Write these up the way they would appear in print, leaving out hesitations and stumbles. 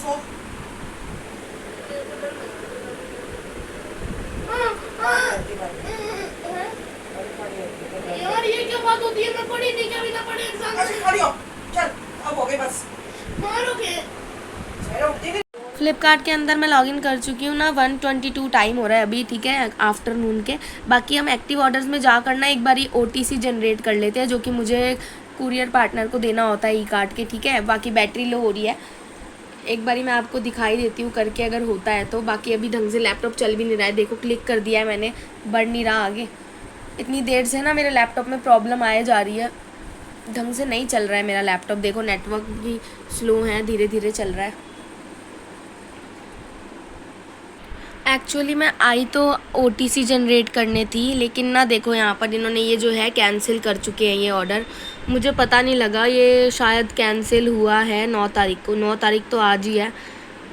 वो? यार ये क्या बात होती है? मैं पढ़ी नहीं, क्या बिना पढ़े एग्जाम? अच्छा खड़ी हो, चल अब हो गई बस। मारोगे? फ्लिपकार्ट के अंदर मैं लॉगिन कर चुकी हूँ ना, 1:22 टाइम हो रहा है अभी, ठीक है, आफ्टरनून के। बाकी हम एक्टिव ऑर्डर्स में जा कर ना एक बारी OTC जनरेट कर लेते हैं, जो कि मुझे कुरियर पार्टनर को देना होता है ई-कार्ड के, ठीक है। बाकी बैटरी लो हो रही है, एक बारी मैं आपको दिखाई देती हूँ करके अगर होता है तो। बाकी अभी ढंग से लैपटॉप चल भी नहीं रहा है, देखो क्लिक कर दिया है मैंने, बढ़ नहीं रहा आगे। इतनी देर से ना मेरे लैपटॉप में प्रॉब्लम आए जा रही है, ढंग से नहीं चल रहा है मेरा लैपटॉप, देखो नेटवर्क भी स्लो है, धीरे धीरे चल रहा है। एक्चुअली मैं आई तो OTC जनरेट करने थी, लेकिन ना देखो यहाँ पर इन्होंने ये जो है कैंसिल कर चुके हैं ये ऑर्डर। मुझे पता नहीं लगा, ये शायद कैंसिल हुआ है 9 तारीख को। 9 तारीख तो आज ही है,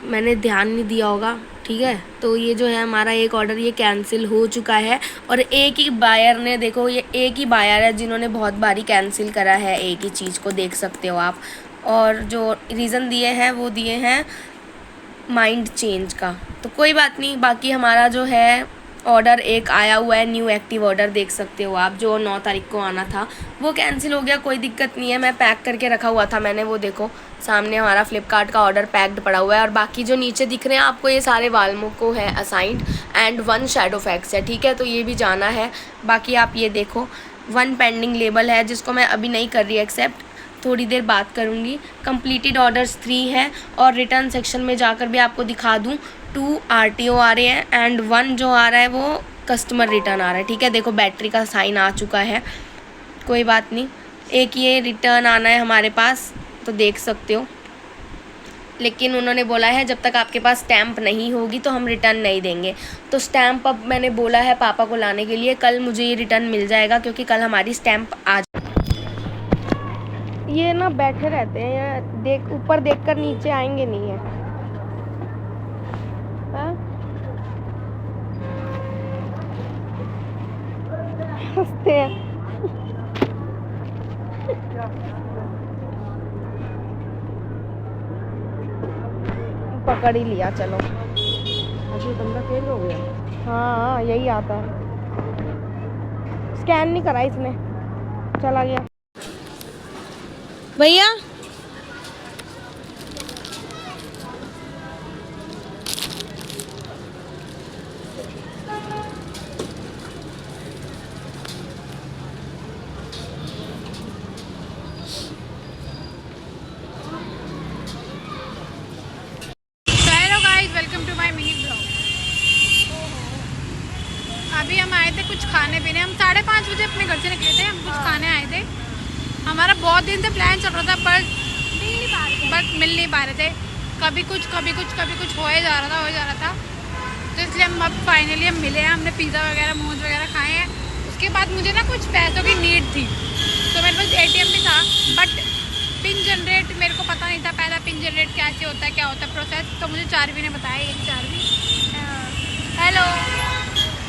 मैंने ध्यान नहीं दिया होगा, ठीक है। तो ये जो है हमारा एक ऑर्डर ये कैंसिल हो चुका है। और एक ही बायर ने, देखो ये एक ही बायर है जिन्होंने बहुत बारी कैंसिल करा है एक ही चीज़ को, देख सकते हो आप। और जो रीज़न दिए हैं वो दिए हैं माइंड चेंज का, तो कोई बात नहीं। बाकी हमारा जो है ऑर्डर एक आया हुआ है, न्यू एक्टिव ऑर्डर, देख सकते हो आप, जो 9 तारीख को आना था वो कैंसिल हो गया, कोई दिक्कत नहीं है। मैं पैक करके रखा हुआ था मैंने, वो देखो सामने हमारा फ्लिपकार्ट का ऑर्डर पैक्ड पड़ा हुआ है। और बाकी जो नीचे दिख रहे हैं आपको, ये सारे वाल्मो को है असाइंड एंड 1 शैडोफैक्स है, ठीक है, तो ये भी जाना है। बाकी आप ये देखो 1 पेंडिंग लेबल है, जिसको मैं अभी नहीं कर रही एक्सेप्ट, थोड़ी देर बात करूँगी। कंप्लीटेड ऑर्डर्स 3 हैं, और रिटर्न सेक्शन में जाकर भी आपको दिखा दूँ 2 RTO आ रहे हैं एंड 1 जो आ रहा है वो कस्टमर रिटर्न आ रहा है, ठीक है। देखो बैटरी का साइन आ चुका है, कोई बात नहीं। एक ये रिटर्न आना है हमारे पास, तो देख सकते हो, लेकिन उन्होंने बोला है जब तक आपके पास स्टैम्प नहीं होगी तो हम रिटर्न नहीं देंगे। तो स्टैम्प अब मैंने बोला है पापा को लाने के लिए, कल मुझे ये रिटर्न मिल जाएगा, क्योंकि कल हमारी स्टैम्प आ ये ना बैठे रहते हैं यार, देख ऊपर देखकर नीचे आएंगे नहीं है, हाँ? हंसते हैं। पकड़ ही लिया, चलो। अभी बंदा फेल हो गया। हाँ यही आता है, स्कैन नहीं करा इसने, चला गया भैया। Welcome to my mini blog. अभी हम आए थे कुछ खाने पीने, हम 5:30 बजे अपने घर से निकले थे, हम कुछ खाने आए थे। हमारा बहुत दिन से प्लान चल रहा था, पर मिल नहीं पा रहे थे, कभी कुछ कभी कुछ कभी कुछ हो जा रहा था। तो इसलिए हम अब फाइनली हम मिले हैं, हमने पिज़्ज़ा वगैरह मोमोज वगैरह खाए हैं। उसके बाद मुझे ना कुछ पैसों की नीड थी, तो मेरे पास ATM भी था, बट पिन जनरेट मेरे को पता नहीं था पहला पिन जनरेट कैसे होता है, क्या होता है प्रोसेस। तो मुझे चारवी ने बताया, एक चारवी, हेलो,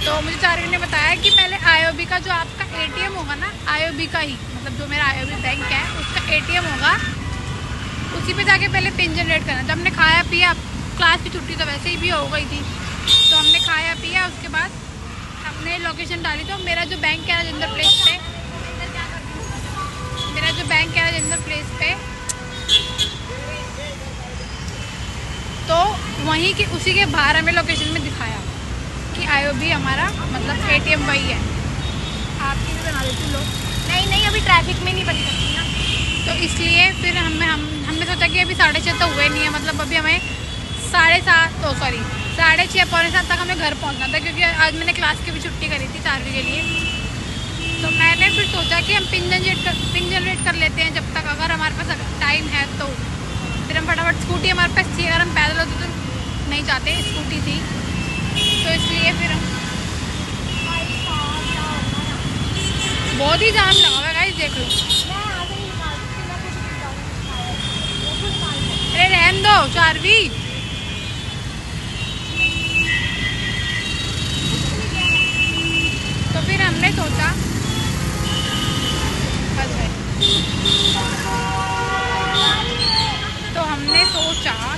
तो मुझे चारवी ने बताया कि पहले IOB का जो आपका ATM होगा ना, IOB का ही, मतलब जो मेरा IOB बैंक है उसका ATM होगा, उसी पे जाके पहले पिन जनरेट करना। जब हमने खाया पिया, क्लास की छुट्टी तो वैसे ही भी हो गई थी, तो हमने खाया पिया, उसके बाद हमने लोकेशन डाली। तो मेरा जो बैंक है राजेंद्र प्लेस पे, तो वहीं के उसी के बाहर हमें लोकेशन में दिखाया कि IOB हमारा मतलब ATM वही है। आपकी भी बना देती लोग, नहीं अभी ट्रैफिक में नहीं बनी सकती ना, तो इसलिए फिर हमने सोचा कि अभी 6:30 तो हुए नहीं है, मतलब अभी हमें 6:30 पौने 7 तक हमें घर पहुंचना था, क्योंकि आज मैंने क्लास की भी छुट्टी करी थी 4वीं के लिए। तो मैंने फिर सोचा कि हम पिन जनरेट कर लेते हैं जब तक, अगर हमारे पास टाइम है तो। फिर हम फटाफट, स्कूटी हमारे पास थी, अगर हम पैदल होते तो नहीं जाते, स्कूटी थी, तो इसलिए फिर हम, बहुत ही जाम लगा हुआ है गाइस, देख लो। अरे रहने दो चारवी। तो फिर हमने सोचा,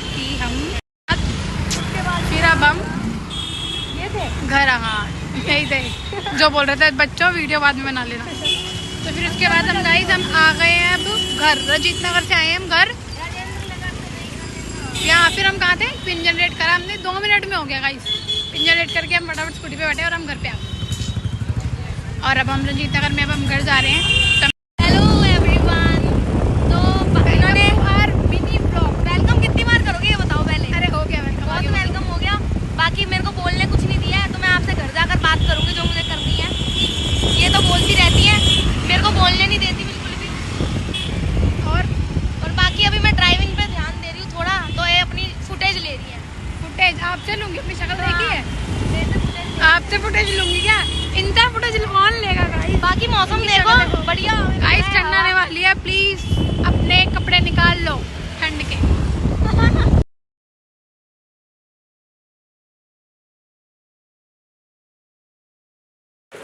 कि हम जो बोल रहे थे बच्चों वीडियो बाद में बना लेना। तो फिर उसके बाद हम गाइस हम आ गए हैं अब घर, रंजीत नगर से आए हैं हम घर। यहाँ फिर हम कहाँ थे, पिन जनरेट करा हमने, 2 मिनट में हो गया गाइस। पिन जनरेट करके हम फटाफट स्कूटी पे बैठे और हम घर पे आ गए। और अब हम रंजीत नगर में अब हम घर जा रहे हैं। हेलो एवरीवन, तो इन्होंने और मिनी ब्लॉग वेलकम कितनी बार करोगे ये बताओ पहले। अरे हो गया वेलकम, बहुत वेलकम हो गया। बाकी मेरे को बोलने कुछ नहीं दिया है, तो मैं आपसे घर जाकर बात करूँगी जो मुझे करनी है। ये तो बोलती रहती है, मेरे को बोलने नहीं देती बिल्कुल भी। और बाकी अभी मैं ड्राइविंग पे ध्यान दे रही हूँ थोड़ा, तो ये अपनी फुटेज ले रही है। फुटेज आपसे लूंगी, अपनी शक्ल देखी है? आपसे फुटेज लूंगी क्या? इनका फुटेज कौन लेगा गाइस? बाकी मौसम देखो बढ़िया गाइस, ठंड आने वाली है, प्लीज अपने कपड़े निकाल लो ठंड के।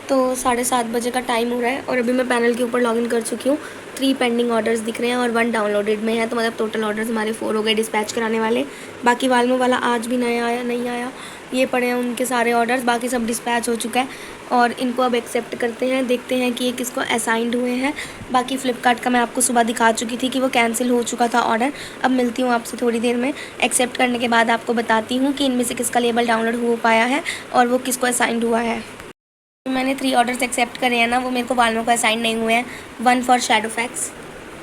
तो 7:30 बजे का टाइम हो रहा है और अभी मैं पैनल के ऊपर लॉगिन कर चुकी हूँ। 3 पेंडिंग ऑर्डर्स दिख रहे हैं और 1 डाउनलोडेड में है, तो मतलब टोटल ऑर्डर्स हमारे 4 हो गए डिस्पैच कराने वाले। बाकी वालमो वाला आज भी नहीं आया, ये पड़े हैं उनके सारे ऑर्डर्स, बाकी सब डिस्पैच हो चुका है और इनको अब एक्सेप्ट करते हैं। देखते हैं कि ये किसको असाइंड हुए हैं। बाकी फ़्लिपकार्ट का मैं आपको सुबह दिखा चुकी थी कि वो कैंसिल हो चुका था ऑर्डर। अब मिलती हूँ आपसे थोड़ी देर में, एक्सेप्ट करने के बाद आपको बताती हूँ कि इनमें से किसका लेबल डाउनलोड हो पाया है और वो किसको असाइंड हुआ है। मैंने 3 ऑर्डर्स एक्सेप्ट करे हैं ना, वो मेरे को वालमो को असाइन नहीं हुए हैं। 1 फॉर शैडोफैक्स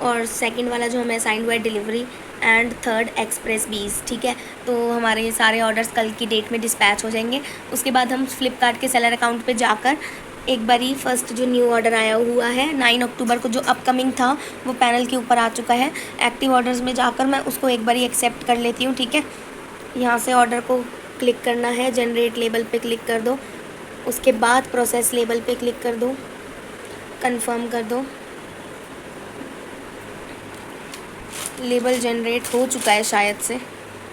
और सेकंड वाला जो हमें असाइन हुआ है डिलीवरी, एंड 3rd एक्सप्रेस बीज। ठीक है, तो हमारे ये सारे ऑर्डर्स कल की डेट में डिस्पैच हो जाएंगे। उसके बाद हम फ्लिपकार्ट के सेलर अकाउंट पे जाकर एक बारी फर्स्ट जो न्यू ऑर्डर आया हुआ है 9 अक्टूबर को जो अपकमिंग था वो पैनल के ऊपर आ चुका है। एक्टिव ऑर्डर्स में जाकर मैं उसको एक बारी एक्सेप्ट कर लेती हूँ। ठीक है, यहाँ से ऑर्डर को क्लिक करना है, जनरेट लेबल पे क्लिक कर दो, उसके बाद प्रोसेस लेबल पे क्लिक कर दो, कंफर्म कर दो। लेबल जनरेट हो चुका है शायद से,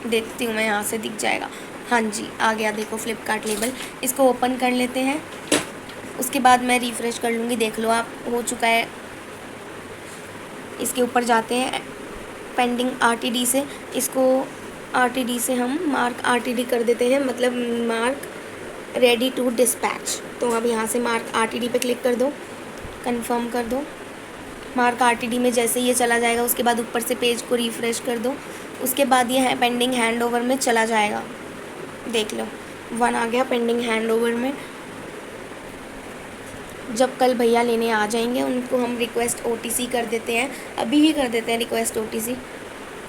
देखती हूँ मैं, यहाँ से दिख जाएगा। हाँ जी, आ गया, देखो फ्लिपकार्ट लेबल। इसको ओपन कर लेते हैं, उसके बाद मैं रिफ़्रेश कर लूँगी, देख लो आप हो चुका है। इसके ऊपर जाते हैं पेंडिंग आरटीडी से, इसको आरटीडी से हम मार्क आरटीडी कर देते हैं, मतलब मार्क रेडी टू डिस्पैच। तो अब यहाँ से मार्क आरटीडी पे क्लिक कर दो, कंफर्म कर दो। मार्क आरटीडी में जैसे ये चला जाएगा उसके बाद ऊपर से पेज को रिफ़्रेश कर दो, उसके बाद ये है पेंडिंग हैंडओवर में चला जाएगा। देख लो 1 आ गया पेंडिंग हैंडओवर में। जब कल भैया लेने आ जाएंगे उनको हम रिक्वेस्ट ओटीसी कर देते हैं, अभी ही कर देते हैं रिक्वेस्ट ओटीसी।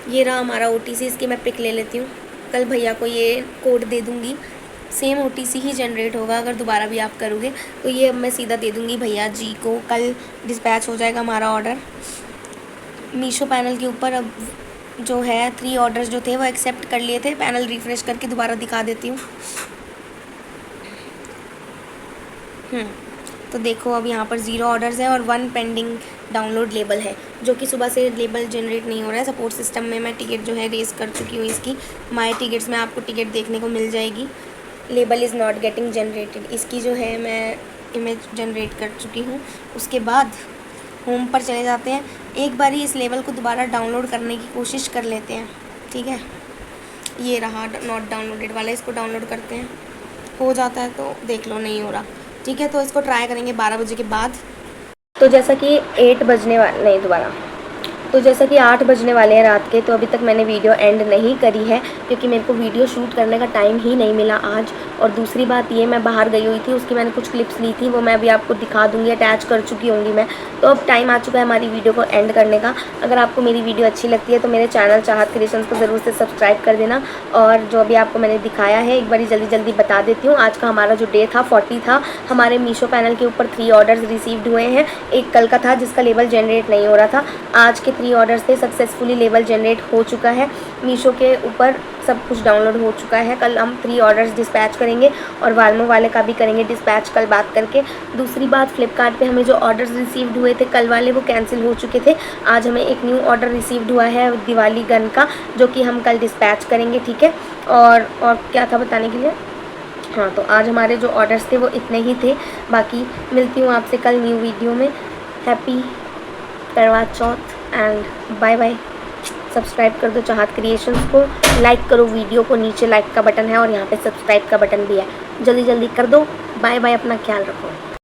ये रहा हमारा ओटीसी, इसकी मैं पिक ले लेती हूँ। कल भैया को ये कोड दे दूँगी, सेम ओटीसी ही जनरेट होगा। अगर दोबारा भी आप करोगे तो ये अब मैं सीधा दे दूँगी भैया जी को, कल डिस्पैच हो जाएगा हमारा ऑर्डर। मीशो पैनल के ऊपर अब जो है 3 ऑर्डर्स जो थे वो एक्सेप्ट कर लिए थे। पैनल रिफ़्रेश करके दोबारा दिखा देती हूँ। तो देखो अब यहाँ पर 0 ऑर्डर्स हैं और 1 पेंडिंग डाउनलोड लेबल है, जो कि सुबह से लेबल जनरेट नहीं हो रहा है। सपोर्ट सिस्टम में मैं टिकट जो है रेस कर चुकी हूँ इसकी, माई टिकट्स में आपको टिकट देखने को मिल जाएगी। Label is not getting generated, इसकी जो है मैं इमेज जनरेट कर चुकी हूँ। उसके बाद होम पर चले जाते हैं, एक बारी इस लेबल को दोबारा डाउनलोड करने की कोशिश कर लेते हैं। ठीक है, ये रहा नॉट डाउनलोडेड वाला, इसको डाउनलोड करते हैं। हो जाता है तो देख लो, नहीं हो रहा। ठीक है, तो इसको ट्राई करेंगे 12 बजे के बाद। तो जैसा कि 8 बजने वाले, नहीं दोबारा, तो जैसा कि 8 बजने वाले हैं रात के, तो अभी तक मैंने वीडियो एंड नहीं करी है क्योंकि मेरे को वीडियो शूट करने का टाइम ही नहीं मिला आज। और दूसरी बात ये, मैं बाहर गई हुई थी, उसकी मैंने कुछ क्लिप्स ली थी, वो मैं अभी आपको दिखा दूँगी, अटैच कर चुकी होंगी मैं। तो अब टाइम आ चुका है हमारी वीडियो को एंड करने का। अगर आपको मेरी वीडियो अच्छी लगती है तो मेरे चैनल चाहत क्रिएशंस को ज़रूर से सब्सक्राइब कर देना। और जो अभी आपको मैंने दिखाया है एक बारी जल्दी बता देती हूँ। आज का हमारा जो डे था 40 था। हमारे मीशो पैनल के ऊपर 3 ऑर्डर्स रिसीव्ड हुए हैं। एक कल का था जिसका लेबल जनरेट नहीं हो रहा था। आज के 3 ऑर्डर्स थे, सक्सेसफुली लेबल जनरेट हो चुका है। मीशो के ऊपर सब कुछ डाउनलोड हो चुका है। कल हम 3 ऑर्डर्स डिस्पैच करेंगे और वालमो वाले का भी करेंगे डिस्पैच कल बात करके। दूसरी बात, फ्लिपकार्ट पे हमें जो ऑर्डर्स रिसीव्ड हुए थे कल वाले, वो कैंसिल हो चुके थे। आज हमें एक न्यू ऑर्डर रिसीव्ड हुआ है दिवाली गन का, जो कि हम कल डिस्पैच करेंगे। ठीक है, और क्या था बताने के लिए, हाँ, तो आज हमारे जो ऑर्डर्स थे वो इतने ही थे। बाकी मिलती हूँ आपसे कल न्यू वीडियो में। हैप्पी करवा चौथ एंड बाय बाय। सब्सक्राइब कर दो चाहत क्रिएशंस को, लाइक करो वीडियो को, नीचे लाइक का बटन है और यहाँ पे सब्सक्राइब का बटन भी है, जल्दी कर दो। बाय बाय, अपना ख्याल रखो।